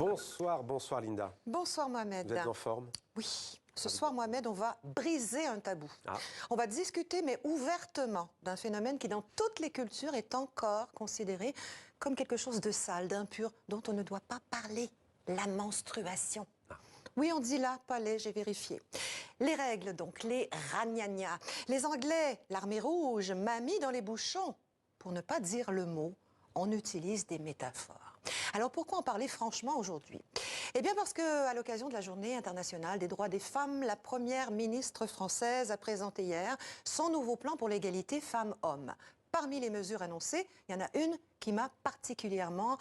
Bonsoir, bonsoir Linda. Bonsoir Mohamed. Vous êtes en forme? Oui. Ce soir, Mohamed, on va briser un tabou. Ah. On va discuter, mais ouvertement, d'un phénomène qui, dans toutes les cultures, est encore considéré comme quelque chose de sale, d'impur, dont on ne doit pas parler. La menstruation. Ah. Oui, on dit là, pas les, j'ai vérifié. Les règles, donc, les ragnagnas. Les Anglais, l'armée rouge, mamie dans les bouchons. Pour ne pas dire le mot, on utilise des métaphores. Alors, pourquoi en parler franchement aujourd'hui? Eh bien parce que, à l'occasion de la Journée internationale des droits des femmes, la première ministre française a présenté hier son nouveau plan pour l'égalité femmes-hommes. Parmi les mesures annoncées, il y en a une qui a particulièrement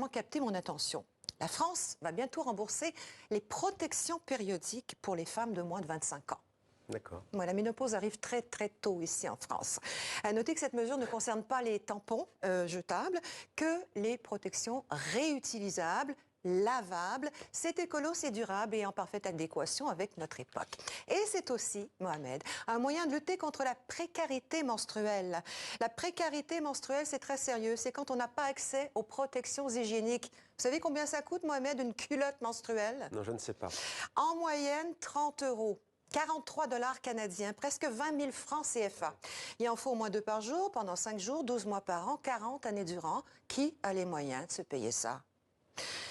capté mon attention. La France va bientôt rembourser les protections périodiques pour les femmes de moins de 25 ans. D'accord. Ouais, la ménopause arrive très tôt ici en France. À noter que cette mesure ne concerne pas les tampons jetables, que les protections réutilisables, lavables. C'est écolo, c'est durable et en parfaite adéquation avec notre époque. Et c'est aussi, Mohamed, un moyen de lutter contre la précarité menstruelle. La précarité menstruelle, c'est très sérieux. C'est quand on n'a pas accès aux protections hygiéniques. Vous savez combien ça coûte, Mohamed, une culotte menstruelle? Non, je ne sais pas. En moyenne, 30 €. 43 $ canadiens, presque 20 000 francs CFA. Il en faut au moins 2 par jour, pendant 5 jours, 12 mois par an, 40 années durant. Qui a les moyens de se payer ça?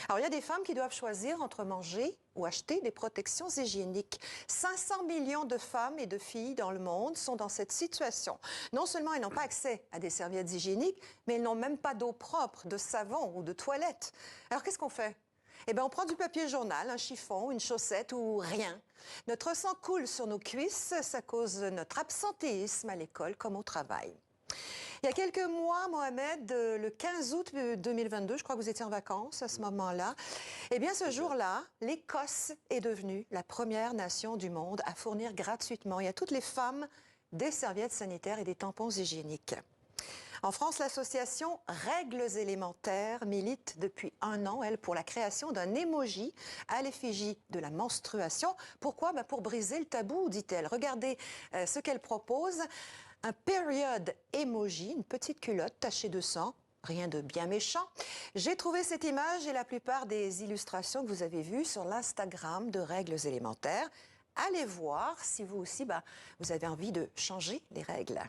Alors, il y a des femmes qui doivent choisir entre manger ou acheter des protections hygiéniques. 500 millions de femmes et de filles dans le monde sont dans cette situation. Non seulement elles n'ont pas accès à des serviettes hygiéniques, mais elles n'ont même pas d'eau propre, de savon ou de toilette. Alors, qu'est-ce qu'on fait? Eh bien, on prend du papier journal, un chiffon, une chaussette ou rien. Notre sang coule sur nos cuisses, ça cause notre absentéisme à l'école comme au travail. Il y a quelques mois, Mohamed, le 15 août 2022, je crois que vous étiez en vacances à ce moment-là, eh bien, ce jour-là, l'Écosse est devenue la première nation du monde à fournir gratuitement et à toutes les femmes des serviettes sanitaires et des tampons hygiéniques. En France, l'association Règles élémentaires milite depuis 1 an, elle, pour la création d'un emoji à l'effigie de la menstruation. Pourquoi? Pour briser le tabou, dit-elle. Regardez ce qu'elle propose. Un period emoji, une petite culotte tachée de sang. Rien de bien méchant. J'ai trouvé cette image et la plupart des illustrations que vous avez vues sur l'Instagram de Règles élémentaires. Allez voir si vous aussi, vous avez envie de changer les règles.